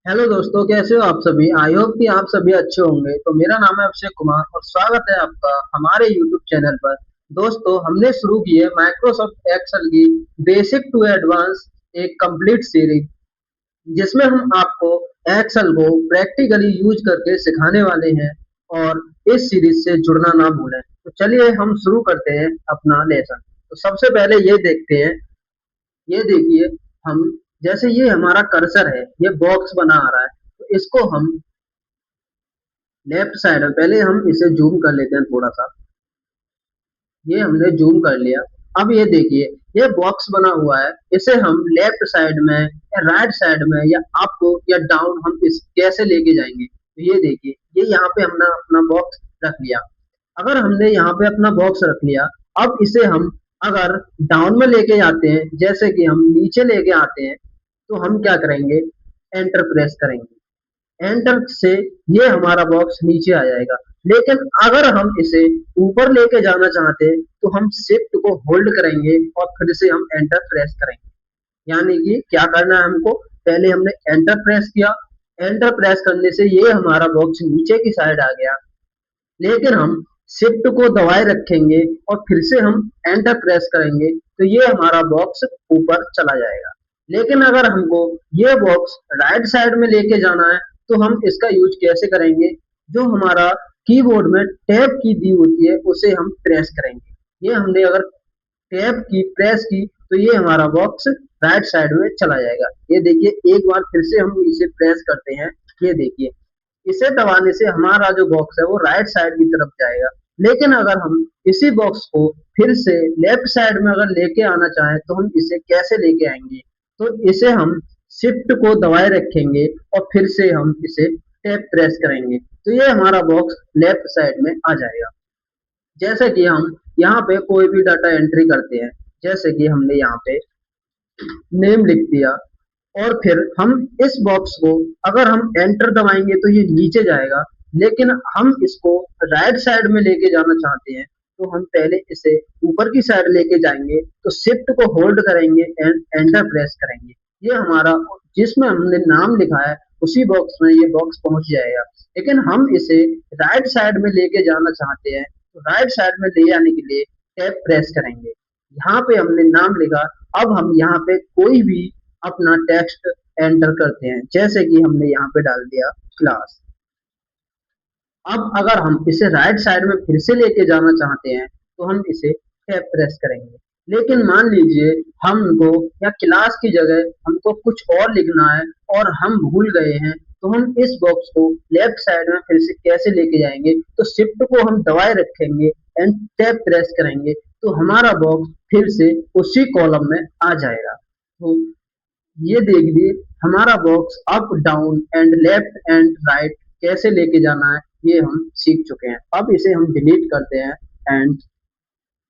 Hello दोस्तों, कैसे हो आप सभी। आई होप कि आप सभी अच्छे होंगे। तो मेरा नाम है अभिषेक कुमार और स्वागत है आपका हमारे यूट्यूब चैनल पर। दोस्तों, हमने शुरू की है माइक्रोसॉफ्ट एक्सेल की बेसिक टू एडवांस एक कंप्लीट सीरीज, जिसमें हम आपको एक्सेल को प्रैक्टिकली यूज करके सिखाने वाले हैं। और इस सीरीज से जुड़ना ना भूलें। तो चलिए हम शुरू करते हैं अपना लेसन। तो सबसे पहले ये देखते हैं, ये देखिए, हम जैसे ये हमारा कर्सर है, ये बॉक्स बना आ रहा है। तो इसको हम लेफ्ट साइड में पहले हम इसे जूम कर लेते हैं थोड़ा सा। ये हमने जूम कर लिया। अब ये देखिए, ये बॉक्स बना हुआ है। इसे हम लेफ्ट साइड में या राइट साइड में या अप या डाउन हम इस कैसे लेके जाएंगे। तो ये देखिए, ये यहाँ पे हमने अपना बॉक्स रख लिया। अगर हमने यहाँ पे अपना बॉक्स रख लिया, अब इसे हम अगर डाउन में लेके जाते हैं, जैसे कि हम नीचे लेके आते हैं, तो हम क्या करेंगे, एंटर प्रेस करेंगे। एंटर से ये हमारा बॉक्स नीचे आ जाएगा। लेकिन अगर हम इसे ऊपर लेके जाना चाहते हैं, तो हम शिफ्ट को होल्ड करेंगे और फिर से हम एंटर प्रेस करेंगे। यानी कि क्या करना है हमको, पहले हमने एंटर प्रेस किया। एंटर प्रेस करने से ये हमारा बॉक्स नीचे की साइड आ गया। लेकिन हम शिफ्ट को दबाए रखेंगे और फिर से हम एंटर प्रेस करेंगे, तो ये हमारा बॉक्स ऊपर चला जाएगा। लेकिन अगर हमको ये बॉक्स राइट साइड में लेके जाना है, तो हम इसका यूज कैसे करेंगे, जो हमारा कीबोर्ड में टैब की दी होती है उसे हम प्रेस करेंगे। ये हमने अगर टैब की प्रेस की, तो ये हमारा बॉक्स राइट साइड में चला जाएगा। ये देखिए, एक बार फिर से हम इसे प्रेस करते हैं। ये देखिए, इसे दबाने से हमारा जो बॉक्स है वो राइट साइड की तरफ जाएगा। लेकिन अगर हम इसी बॉक्स को फिर से लेफ्ट साइड में अगर लेके आना चाहें, तो हम इसे कैसे लेके आएंगे। तो इसे हम शिफ्ट को दबाए रखेंगे और फिर से हम इसे टैप प्रेस करेंगे, तो ये हमारा बॉक्स लेफ्ट साइड में आ जाएगा। जैसे कि हम यहाँ पे कोई भी डाटा एंट्री करते हैं, जैसे कि हमने यहाँ पे नेम लिख दिया, और फिर हम इस बॉक्स को अगर हम एंटर दबाएंगे तो ये नीचे जाएगा। लेकिन हम इसको राइट साइड में लेके जाना चाहते हैं, तो हम पहले इसे ऊपर की साइड लेके जाएंगे, तो शिफ्ट को होल्ड करेंगे एंड एंटर प्रेस करेंगे। ये हमारा जिसमें हमने नाम लिखा है उसी बॉक्स में ये बॉक्स पहुंच जाएगा। लेकिन हम इसे राइट साइड में लेके जाना चाहते हैं, तो राइट साइड में ले जाने के लिए टैप प्रेस करेंगे। यहाँ पे हमने नाम लिखा। अब हम यहाँ पे कोई भी अपना टेक्स्ट एंटर करते हैं, जैसे कि हमने यहाँ पे डाल दिया क्लास। अब अगर हम इसे राइट साइड में फिर से लेके जाना चाहते हैं, तो हम इसे टैप प्रेस करेंगे। लेकिन मान लीजिए हमको या क्लास की जगह हमको कुछ और लिखना है और हम भूल गए हैं, तो हम इस बॉक्स को लेफ्ट साइड में फिर से कैसे लेके जाएंगे, तो शिफ्ट को हम दबाए रखेंगे एंड टैप प्रेस करेंगे, तो हमारा बॉक्स फिर से उसी कॉलम में आ जाएगा। तो ये देखिए, हमारा box up down and left and right कैसे लेके जाना है, ये हम सीख चुके हैं। अब इसे हम डिलीट करते हैं एंड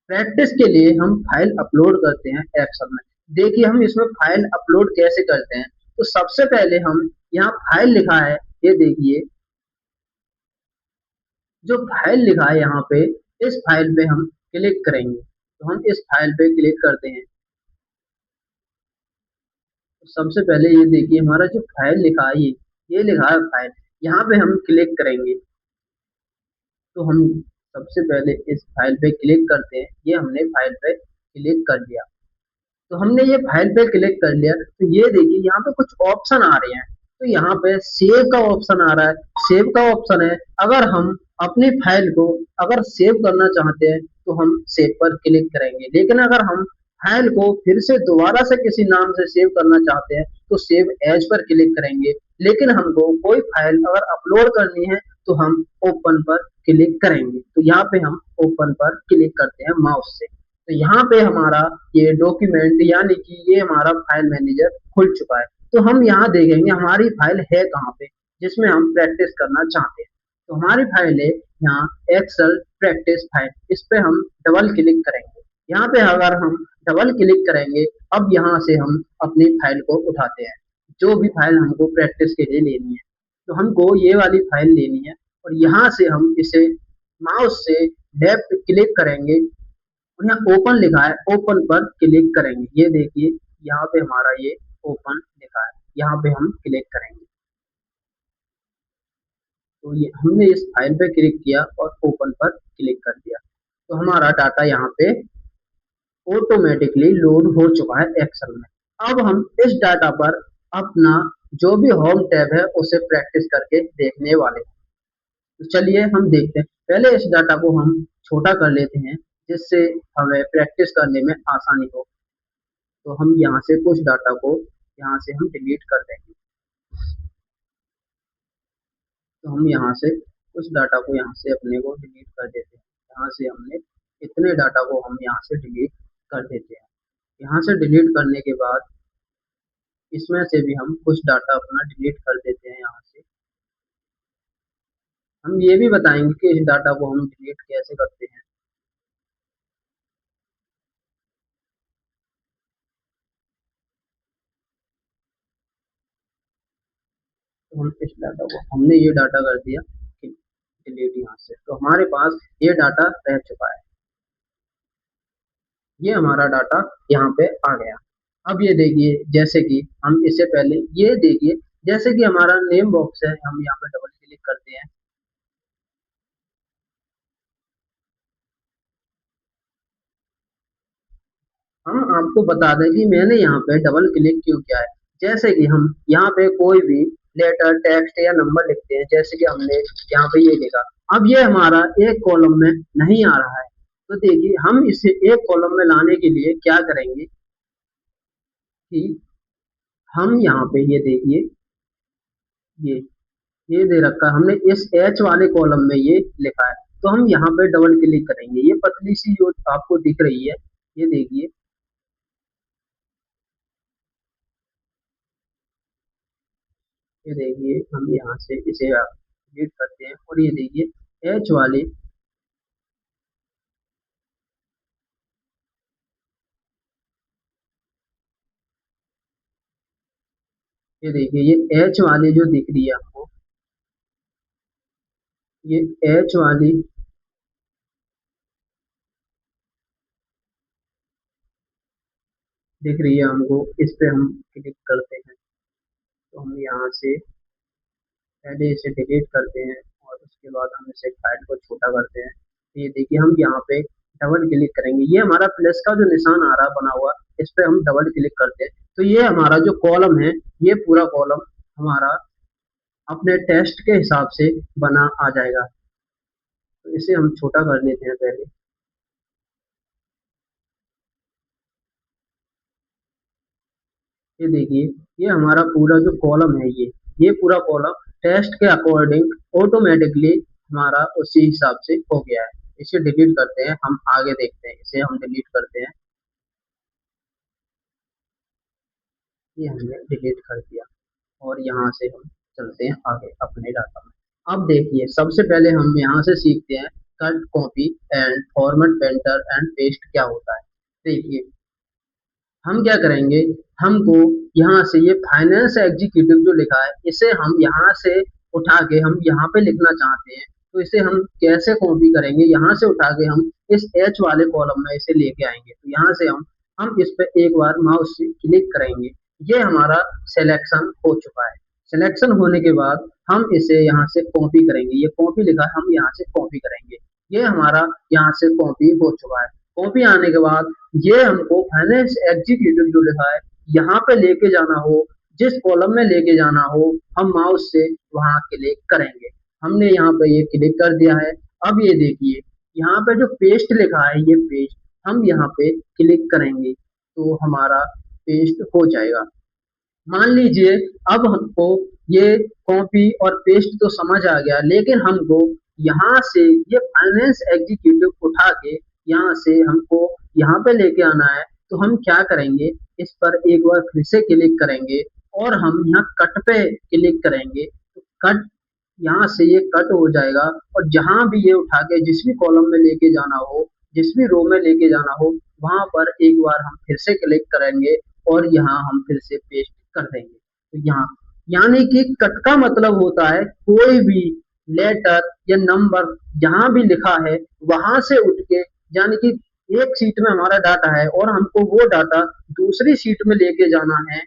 प्रैक्टिस के लिए हम फाइल अपलोड करते हैं एक्सेल में। देखिए, हम इसमें फाइल अपलोड कैसे करते हैं। तो सबसे पहले हम यहाँ फाइल लिखा है, ये देखिए, जो फाइल लिखा है यहाँ पे, इस फाइल पे हम क्लिक करेंगे। तो हम इस फाइल पे क्लिक करते हैं। तो सबसे पहले ये देखिए, हमारा जो फाइल लिखा है, ये लिखा है फाइल। यहाँ पे हम क्लिक करेंगे। तो हम सबसे पहले इस फाइल पे क्लिक करते हैं। ये हमने फाइल पे क्लिक कर दिया। तो हमने ये फाइल पे क्लिक कर लिया, तो ये देखिए यहाँ पे कुछ ऑप्शन आ रहे हैं। तो यहाँ पे सेव का ऑप्शन आ रहा है। सेव का ऑप्शन है, अगर हम अपनी फाइल को अगर सेव करना चाहते हैं, तो हम सेव पर क्लिक करेंगे। लेकिन अगर हम फाइल को फिर से दोबारा से किसी नाम से सेव करना चाहते हैं, तो सेव एज पर क्लिक करेंगे। लेकिन हमको कोई फाइल अगर अपलोड करनी है, तो हम ओपन पर क्लिक करेंगे। तो यहाँ पे हम ओपन पर क्लिक करते हैं माउस से। तो यहाँ पे हमारा ये डॉक्यूमेंट यानी कि ये हमारा फाइल मैनेजर खुल चुका है। तो हम यहाँ देखेंगे हमारी फाइल है कहाँ पे, जिसमें हम प्रैक्टिस करना चाहते हैं। तो हमारी फाइल है यहाँ एक्सेल प्रैक्टिस फाइल। इस पे हम डबल क्लिक करेंगे। यहाँ पे अगर हम डबल क्लिक करेंगे, अब यहाँ से हम अपनी फाइल को उठाते हैं, जो भी फाइल हमको प्रैक्टिस के लिए लेनी है। तो हमको ये वाली फाइल लेनी है, और यहाँ से हम इसे माउस से लेफ्ट क्लिक करेंगे और यहाँ ओपन लिखा है, ओपन पर क्लिक करेंगे। ये देखिए, यहाँ पे हमारा ये ओपन लिखा है, यहाँ पे हम क्लिक करेंगे। तो ये हमने इस फाइल पे क्लिक किया और ओपन पर क्लिक कर दिया, तो हमारा डाटा यहाँ पे ऑटोमेटिकली लोड हो चुका है एक्सेल में। अब हम इस डाटा पर अपना जो भी होम टैब है उसे प्रैक्टिस करके देखने वाले हैं। तो चलिए हम देखते हैं। पहले इस डाटा को हम छोटा कर लेते हैं जिससे हमें प्रैक्टिस करने में आसानी हो। तो हम यहाँ से कुछ डाटा को यहाँ से हम डिलीट कर देंगे। तो हम यहाँ से कुछ डाटा को यहाँ से अपने को डिलीट कर देते हैं। यहाँ से हमने इतने डाटा को हम यहाँ से डिलीट कर देते हैं। यहाँ से डिलीट करने के बाद इसमें से भी हम कुछ डाटा अपना डिलीट कर देते हैं। यहाँ से हम ये भी बताएंगे कि इस डाटा को हम डिलीट कैसे करते हैं। तो हम इस डाटा को हमने ये डाटा कर दिया डिलीट यहाँ से, तो हमारे पास ये डाटा रह चुका है। ये हमारा डाटा यहाँ पे आ गया। अब ये देखिए, जैसे कि हम इससे पहले ये देखिए, जैसे कि हमारा नेम बॉक्स है, हम यहाँ पे डबल क्लिक करते हैं। हम आपको बता दें कि मैंने यहाँ पे डबल क्लिक क्यों किया है। जैसे कि हम यहाँ पे कोई भी लेटर, टेक्स्ट या नंबर लिखते हैं, जैसे कि हमने यहाँ पे ये लिखा, अब ये हमारा एक कॉलम में नहीं आ रहा है। तो देखिए, हम इसे एक कॉलम में लाने के लिए क्या करेंगे कि हम यहाँ पे ये देखिए, ये ये दे रखा है हमने, इस एच वाले कॉलम में ये लिखा है। तो हम यहाँ पे डबल क्लिक करेंगे, ये पतली सी जो आपको दिख रही है, ये देखिए, ये देखिए, हम यहाँ से इसे डिलीट करते हैं और ये देखिए एच वाली, ये देखिए, ये एच वाली जो दिख रही है हमको, ये एच वाली दिख रही है हमको, इस पे हम क्लिक करते हैं। तो हम यहाँ से पहले इसे डिलीट करते हैं और उसके बाद हम इसे फाइल को छोटा करते हैं। तो ये देखिए, हम यहाँ पे डबल क्लिक करेंगे, ये हमारा प्लस का जो निशान आ रहा बना हुआ, इस पे हम डबल क्लिक करते हैं। तो ये हमारा जो कॉलम है, ये पूरा कॉलम हमारा अपने टेस्ट के हिसाब से बना आ जाएगा। तो इसे हम छोटा कर लेते हैं पहले। ये देखिए, ये हमारा पूरा जो कॉलम है, ये पूरा कॉलम टेस्ट के अकॉर्डिंग ऑटोमेटिकली हमारा उसी हिसाब से हो गया है। इसे डिलीट करते हैं, हम आगे देखते हैं। इसे हम डिलीट करते हैं, ये हमने डिलीट कर दिया और यहाँ से हम चलते हैं आगे अपने डाटा में। अब देखिए, सबसे पहले हम यहाँ से सीखते हैं cut, copy and format, painter and paste क्या होता है। देखिए, हम क्या करेंगे, हमको यहाँ से ये फाइनेंस एग्जीक्यूटिव जो लिखा है, इसे हम यहाँ से उठा के हम यहाँ पे लिखना चाहते हैं। तो इसे हम कैसे कॉपी करेंगे, यहाँ से उठा के हम इस एच वाले कॉलम में इसे लेके आएंगे। तो यहाँ से हम इस पे एक बार माउस से क्लिक करेंगे, ये हमारा सिलेक्शन हो चुका है। सिलेक्शन होने के बाद हम इसे यहाँ से कॉपी करेंगे, ये कॉपी लिखा है, हम यहाँ से कॉपी करेंगे। ये हमारा यहाँ से कॉपी हो चुका है। कॉपी आने के बाद ये हमको फाइनेंस एग्जीक्यूटिव जो लिखा है, यहाँ पे लेके जाना हो, जिस कॉलम में लेके जाना हो, हम माउस से वहां क्लिक करेंगे। हमने यहाँ पे ये क्लिक कर दिया है। अब ये देखिए, यहाँ पे जो पेस्ट लिखा है, ये पेस्ट, हम यहाँ पे क्लिक करेंगे तो हमारा पेस्ट हो जाएगा। मान लीजिए, अब हमको ये कॉपी और पेस्ट तो समझ आ गया, लेकिन हमको यहाँ से ये फाइनेंस एग्जीक्यूटिव उठा के यहाँ से हमको यहाँ पे लेके आना है। तो हम क्या करेंगे, इस पर एक बार फिर से क्लिक करेंगे और हम यहाँ कट पे क्लिक करेंगे। तो कट, यहाँ से ये कट हो जाएगा और जहां भी ये उठा के जिस भी कॉलम में लेके जाना हो, जिस भी रो में लेके जाना हो, वहां पर एक बार हम फिर से क्लिक करेंगे और यहाँ हम फिर से पेस्ट कर देंगे। तो यहाँ, यानी कि कट का मतलब होता है कोई भी लेटर या नंबर जहां भी लिखा है वहां से उठ के, यानी कि एक सीट में हमारा डाटा है और हमको वो डाटा दूसरी सीट में लेके जाना है,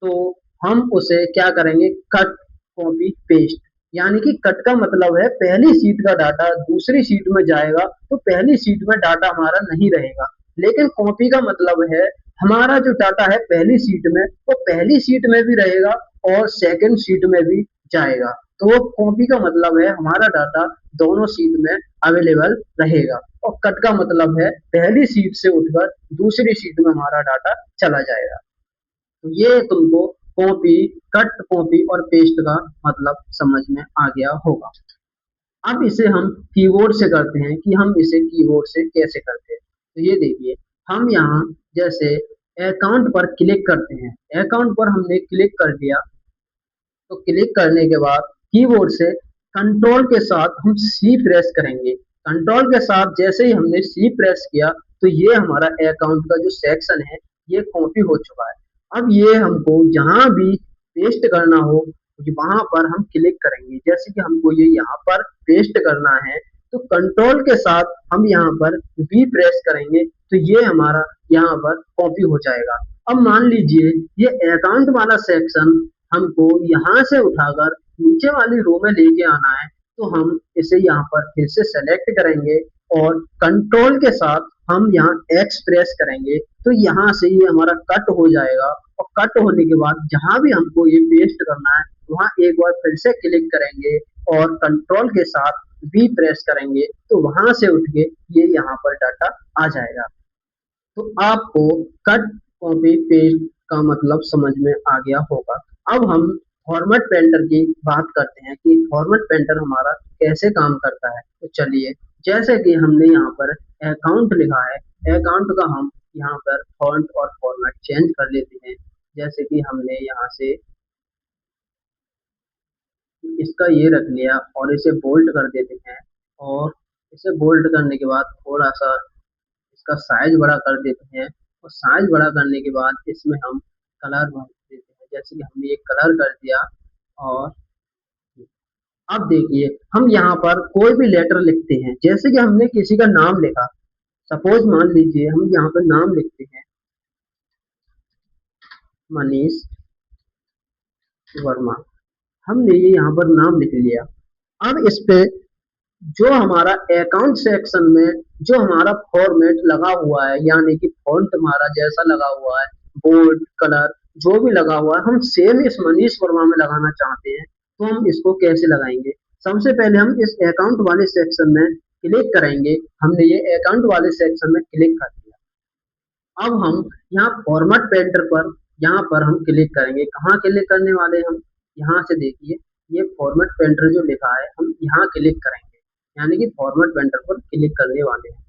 तो हम उसे क्या करेंगे, कट, कॉपी, पेस्ट। यानी कि कट का मतलब है पहली शीट का डाटा दूसरी शीट में जाएगा तो पहली शीट में डाटा हमारा नहीं रहेगा। लेकिन कॉपी का मतलब है हमारा जो डाटा है पहली शीट में वो पहली शीट में भी रहेगा और सेकंड शीट में भी जाएगा। तो वो कॉपी का मतलब है हमारा डाटा दोनों शीट में अवेलेबल रहेगा। और कट का मतलब है पहली शीट से उठकर दूसरी शीट में हमारा डाटा चला जाएगा। तो ये तुमको कॉपी, कट, कॉपी और पेस्ट का मतलब समझ में आ गया होगा। अब इसे हम कीबोर्ड से करते हैं कि हम इसे कीबोर्ड से कैसे करते हैं। तो ये देखिए, हम यहाँ जैसे अकाउंट पर क्लिक करते हैं, अकाउंट पर हमने क्लिक कर दिया, तो क्लिक करने के बाद कीबोर्ड से कंट्रोल के साथ हम सी प्रेस करेंगे। कंट्रोल के साथ जैसे ही हमने सी प्रेस किया तो ये हमारा अकाउंट का जो सेक्शन है ये कॉपी हो चुका है। अब ये हमको जहां भी पेस्ट करना हो वहां पर हम क्लिक करेंगे। जैसे कि हमको ये यहाँ पर पेस्ट करना है तो कंट्रोल के साथ हम यहाँ पर वी प्रेस करेंगे तो ये हमारा यहाँ पर कॉपी हो जाएगा। अब मान लीजिए ये अकाउंट वाला सेक्शन हमको यहाँ से उठाकर नीचे वाली रो में लेके आना है तो हम इसे यहाँ पर फिर से सेलेक्ट करेंगे और कंट्रोल के साथ हम यहाँ एक्स प्रेस करेंगे तो यहाँ से ये हमारा कट हो जाएगा। और कट होने के बाद जहां भी हमको ये पेस्ट करना है वहां एक बार फिर से क्लिक करेंगे और कंट्रोल के साथ वी प्रेस करेंगे तो वहां से उठ के ये यहाँ पर डाटा आ जाएगा। तो आपको कट, कॉपी, पेस्ट का मतलब समझ में आ गया होगा। अब हम फॉर्मेट पेंटर की बात करते हैं कि फॉर्मेट पेंटर हमारा कैसे काम करता है। तो चलिए, जैसे कि हमने यहाँ पर अकाउंट लिखा है, अकाउंट का हम यहाँ पर फॉन्ट और फॉर्मेट चेंज कर लेते हैं। जैसे कि हमने यहाँ से इसका ये रख लिया और इसे बोल्ड कर देते हैं और इसे बोल्ड करने के बाद थोड़ा सा इसका साइज बड़ा कर देते हैं और साइज बड़ा करने के बाद इसमें हम कलर भर देते हैं। जैसे कि हमने एक कलर कर दिया और अब देखिए हम यहाँ पर कोई भी लेटर लिखते हैं। जैसे कि हमने किसी का नाम लिखा, सपोज मान लीजिए हम यहाँ पर नाम लिखते हैं मनीष वर्मा। हमने ये यहाँ पर नाम लिख लिया। अब इस पे जो हमारा अकाउंट सेक्शन में जो हमारा फॉर्मेट लगा हुआ है यानी कि फॉन्ट हमारा जैसा लगा हुआ है, बोल्ड, कलर जो भी लगा हुआ है हम सेम इस मनीष वर्मा में लगाना चाहते हैं। तो हम इसको कैसे लगाएंगे? सबसे पहले हम इस अकाउंट वाले सेक्शन में क्लिक करेंगे। हमने ये अकाउंट वाले सेक्शन में क्लिक कर दिया। अब हम यहाँ फॉर्मेट पेंटर पर यहाँ पर हम क्लिक करेंगे। कहाँ क्लिक करने वाले हम? यहाँ से देखिए, ये फॉर्मेट पेंटर जो लिखा है हम यहाँ क्लिक करेंगे, यानी कि फॉर्मेट पेंटर पर क्लिक करने वाले हैं।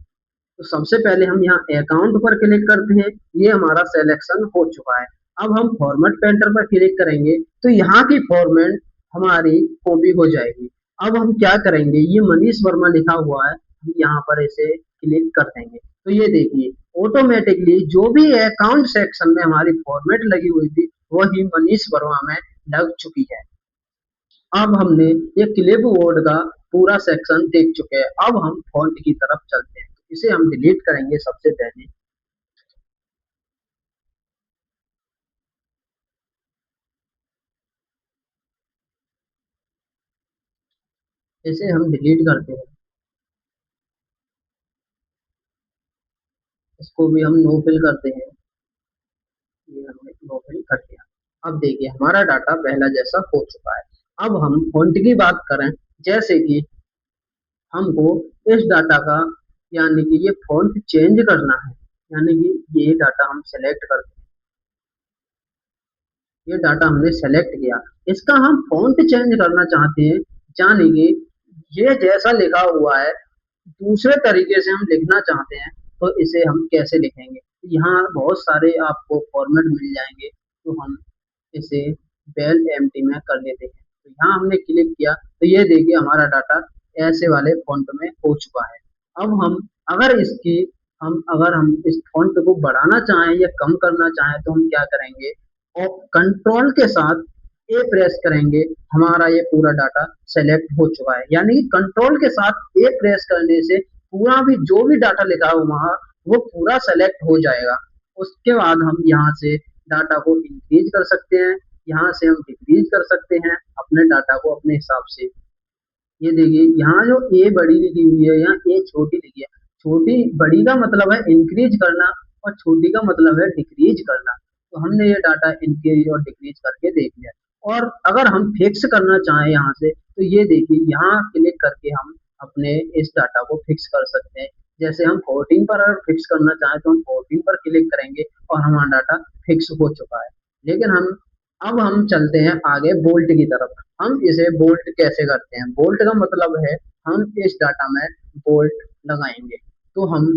तो सबसे पहले हम यहाँ अकाउंट पर क्लिक करते हैं, ये हमारा सिलेक्शन हो चुका है। अब हम फॉर्मेट पेंटर पर क्लिक करेंगे तो यहाँ की फॉर्मेट हमारी कॉपी हो जाएगी। अब हम क्या करेंगे, ये मनीष वर्मा लिखा हुआ है, हम यहाँ पर इसे क्लिक कर देंगे तो ये देखिए ऑटोमेटिकली जो भी अकाउंट सेक्शन में हमारी फॉर्मेट लगी हुई थी वही मनीष वर्मा में लग चुकी है। अब हमने ये क्लिप बोर्ड का पूरा सेक्शन देख चुके हैं। अब हम फॉन्ट की तरफ चलते हैं। इसे हम डिलीट करेंगे सबसे पहले। इसे हम डिलीट करते हैं, इसको भी हम नो फिल करते हैं। ये हमने नो फिल कर दिया। अब देखिए हमारा डाटा पहला जैसा हो चुका है। अब हम फॉन्ट की बात करें, जैसे कि हमको इस डाटा का यानी कि ये फॉन्ट चेंज करना है, यानी कि ये डाटा हम सेलेक्ट करते हैं। ये डाटा हमने सेलेक्ट किया, इसका हम फॉन्ट चेंज करना चाहते हैं, यानी कि ये जैसा लिखा हुआ है दूसरे तरीके से हम लिखना चाहते हैं तो इसे हम कैसे लिखेंगे? यहाँ बहुत सारे आपको फॉर्मेट मिल जाएंगे तो हम इसे बेल एम्प्टी में कर लेते हैं। तो यहाँ हमने क्लिक किया तो ये देखिए हमारा डाटा ऐसे वाले फॉन्ट में हो चुका है। अब हम अगर हम इस फॉन्ट को बढ़ाना चाहें या कम करना चाहें तो हम क्या करेंगे, और कंट्रोल के साथ ए प्रेस करेंगे, हमारा ये पूरा डाटा सेलेक्ट हो चुका है। यानी कि कंट्रोल के साथ ए प्रेस करने से पूरा भी जो भी डाटा लिखा हुआ है वो पूरा सेलेक्ट हो जाएगा। उसके बाद हम यहाँ से डाटा को इंक्रीज कर सकते हैं, यहाँ से हम डिक्रीज कर सकते हैं अपने डाटा को अपने हिसाब से, ये देखिए यहाँ जो ए बड़ी लिखी हुई है, यहाँ ए छोटी लिखी है। छोटी बड़ी का मतलब है इंक्रीज करना और छोटी का मतलब है डिक्रीज करना। तो हमने ये डाटा इंक्रीज और डिक्रीज करके देख लिया। और अगर हम फिक्स करना चाहें यहाँ से, तो ये देखिए यहाँ क्लिक करके हम अपने इस डाटा को फिक्स कर सकते हैं। जैसे हम 14 पर अगर फिक्स करना चाहें तो हम 14 पर क्लिक करेंगे और हमारा डाटा फिक्स हो चुका है। लेकिन अब हम चलते हैं आगे बोल्ट की तरफ। हम इसे बोल्ट कैसे करते हैं? बोल्ट का मतलब है हम इस डाटा में बोल्ट लगाएंगे। तो हम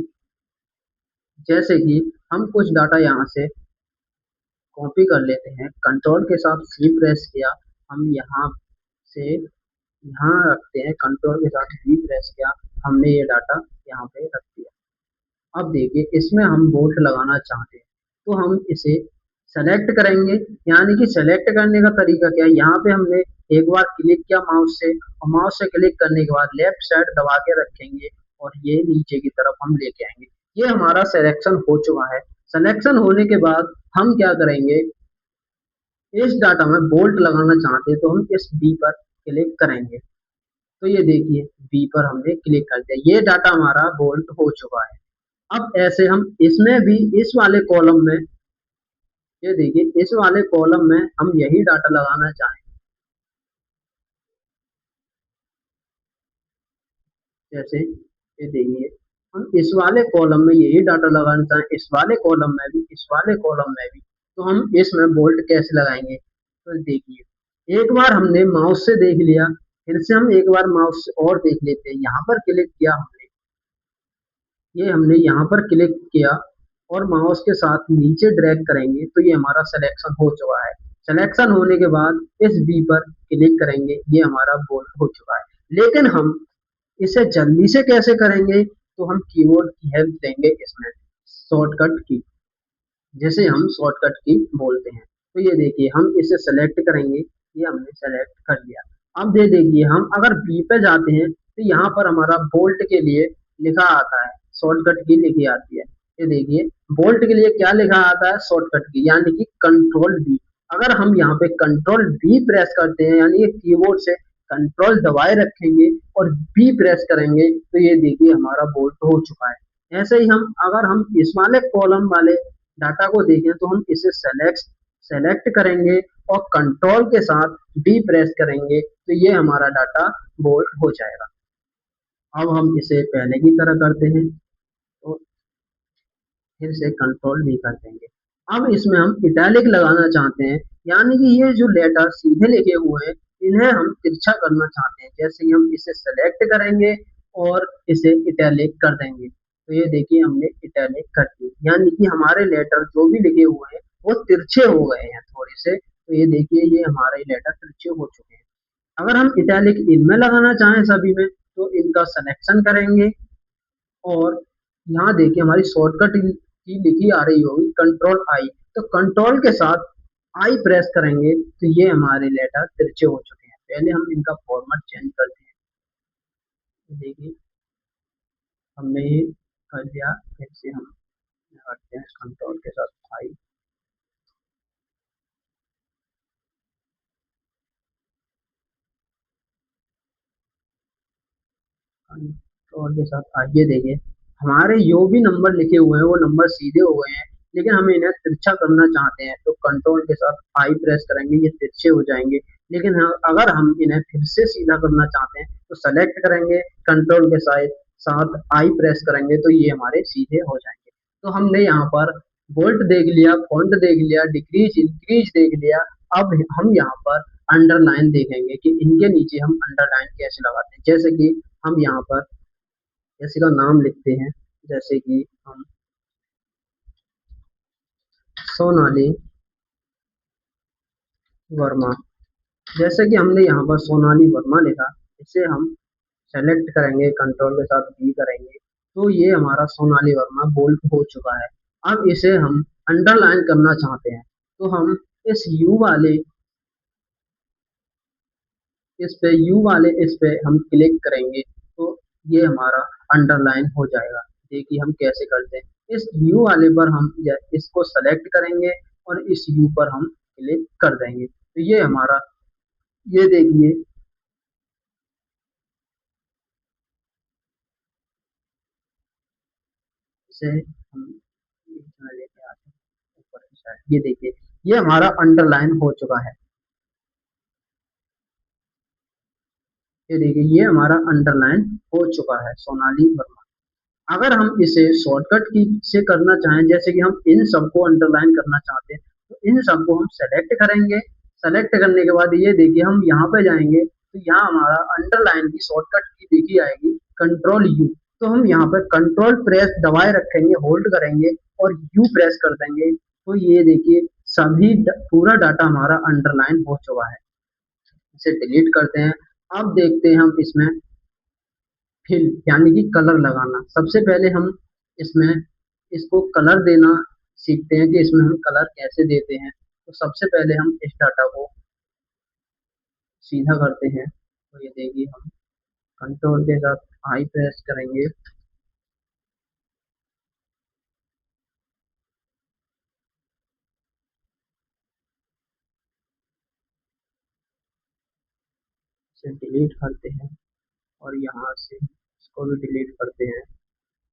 जैसे कि हम कुछ डाटा यहाँ से कॉपी कर लेते हैं, कंट्रोल के साथ सी प्रेस किया, हम यहाँ से यहाँ रखते हैं, कंट्रोल के साथ वी प्रेस किया, हमने ये डाटा यहाँ पे रख दिया। अब देखिए इसमें हम बोल्ट लगाना चाहते हैं, तो हम इसे सेलेक्ट करेंगे। यानी कि सेलेक्ट करने का तरीका क्या है, यहाँ पे हमने एक बार क्लिक किया माउस से, और माउस से क्लिक करने के बाद लेफ्ट साइड दबा के रखेंगे और ये नीचे की तरफ हम लेके आएंगे। ये हमारा सिलेक्शन हो चुका है। सिलेक्शन होने के बाद हम क्या करेंगे, इस डाटा में बोल्ट लगाना चाहते हैं तो हम इस बी पर क्लिक करेंगे। तो ये देखिए बी पर हमने क्लिक कर दिया, ये डाटा हमारा बोल्ट हो चुका है। अब ऐसे हम इसमें भी इस वाले कॉलम में, ये देखिए इस वाले कॉलम में हम यही डाटा लगाना चाहें, जैसे ये देखिए हम इस वाले कॉलम में यही डाटा लगाना चाहें, इस वाले कॉलम में भी, इस वाले कॉलम में भी, तो हम इसमें बोल्ट कैसे लगाएंगे? तो देखिए एक बार हमने माउस से देख लिया, फिर से हम एक बार माउस से और देख लेते हैं। यहाँ पर क्लिक किया हमने, ये हमने यहाँ पर क्लिक किया और माउस के साथ नीचे ड्रैग करेंगे तो ये हमारा सिलेक्शन हो चुका है। सिलेक्शन होने के बाद इस बी पर क्लिक करेंगे, ये हमारा बोल्ट हो चुका है। लेकिन हम इसे जल्दी से कैसे करेंगे, तो हम कीबोर्ड की हेल्प लेंगे इसमें, शॉर्टकट की, जिसे हम शॉर्टकट की बोलते हैं। तो ये देखिए हम इसे सेलेक्ट करेंगे, ये हमने सेलेक्ट कर लिया। अब ये देखिए हम अगर बी पे जाते हैं तो यहाँ पर हमारा बोल्ट के लिए लिखा आता है, शॉर्टकट की लिखी आती है। ये देखिए बोल्ट के लिए क्या लिखा आता है, शॉर्टकट की, यानी कि कंट्रोल बी। अगर हम यहाँ पे कंट्रोल बी प्रेस करते हैं, यानी कि कीबोर्ड से कंट्रोल दबाए रखेंगे और बी प्रेस करेंगे, तो ये देखिए हमारा बोल्ट हो चुका है। ऐसे ही हम अगर हम इस वाले कॉलम वाले डाटा को देखें तो हम इसे सेलेक्ट करेंगे और कंट्रोल के साथ डी प्रेस करेंगे तो ये हमारा डाटा बोल्ट हो जाएगा। अब हम इसे पहले की तरह करते हैं, तो फिर से कंट्रोल डी कर देंगे। अब इसमें हम इटैलिक लगाना चाहते हैं, यानी कि ये जो लेटर सीधे लिखे हुए हैं इन्हें हम तिरछा करना चाहते हैं। जैसे कि हम इसे सेलेक्ट करेंगे और इसे इटैलिक कर देंगे, तो ये देखिए हमने इटैलिक कर दी, यानी कि हमारे लेटर जो भी लिखे हुए हैं वो तिरछे हो गए हैं थोड़े से। तो ये देखिए ये हमारे लेटर तिरछे हो चुके हैं। अगर हम इटैलिक इनमें लगाना चाहें सभी में, तो इनका सिलेक्शन करेंगे और यहाँ देखिए हमारी शॉर्टकट की लिखी आ रही होगी कंट्रोल आई, तो कंट्रोल के साथ आई प्रेस करेंगे तो ये हमारे लेटर तिरछे हो चुके हैं। पहले हम इनका फॉर्मेट चेंज करते हैं। देखिए हमने ये कर लिया, फिर से हम करते हैं कंट्रोल के साथ आई, कंट्रोल के साथ आइए। देखिए हमारे जो भी नंबर लिखे हुए हैं वो नंबर सीधे हो गए हैं, लेकिन हम इन्हें तिरछा करना चाहते हैं तो कंट्रोल के साथ आई प्रेस करेंगे, ये तिरछे हो जाएंगे। लेकिन अगर हम इन्हें फिर से सीधा करना चाहते हैं तो सेलेक्ट करेंगे, कंट्रोल के साथ साथ आई प्रेस करेंगे तो ये हमारे सीधे हो जाएंगे। तो हमने यहाँ पर बोल्ट देख लिया, फॉन्ट देख लिया, डिक्रीज इंक्रीज देख लिया। अब हम यहाँ पर अंडरलाइन देखेंगे कि इनके नीचे हम अंडरलाइन कैसे लगाते हैं। जैसे कि हम यहाँ पर किसी का नाम लिखते हैं, जैसे कि हम सोनाली वर्मा, जैसे कि हमने यहाँ पर सोनाली वर्मा लिखा, इसे हम सेलेक्ट करेंगे, कंट्रोल के साथ बी करेंगे तो ये हमारा सोनाली वर्मा बोल्ड हो चुका है। अब इसे हम अंडरलाइन करना चाहते हैं तो हम इस यू वाले इस पे हम क्लिक करेंगे तो ये हमारा अंडरलाइन हो जाएगा। देखिए हम कैसे करते हैं, इस यू वाले पर हम इसको सेलेक्ट करेंगे और इस यू पर हम क्लिक कर देंगे तो ये हमारा ये देखिए, इसे हम बीच में लेके आते हैं ऊपर की साइड। ये देखिए, ये हमारा अंडरलाइन हो चुका है। ये देखिए, ये हमारा अंडरलाइन हो चुका है, सोनाली वर्मा। अगर हम इसे शॉर्टकट की से करना चाहें, जैसे कि हम इन सबको अंडरलाइन करना चाहते हैं, तो इन सबको हम सेलेक्ट करेंगे। सेलेक्ट करने के बाद ये देखिए, हम यहाँ पे जाएंगे तो यहाँ हमारा अंडरलाइन की शॉर्टकट की देखी आएगी, कंट्रोल यू। तो हम यहाँ पे कंट्रोल प्रेस दबाए रखेंगे, होल्ड करेंगे और यू प्रेस कर देंगे, तो ये देखिए सभी पूरा डाटा हमारा अंडरलाइन हो चुका है। इसे डिलीट करते हैं। अब देखते हैं हम इसमें फिल यानी कि कलर लगाना। सबसे पहले हम इसमें इसको कलर देना सीखते हैं कि इसमें हम कलर कैसे देते हैं। तो सबसे पहले हम इस डाटा को सीधा करते हैं। तो ये देखिए, हम कंट्रोल के साथ आई प्रेस करेंगे, इसे डिलीट करते हैं और यहाँ से इसको भी डिलीट करते हैं।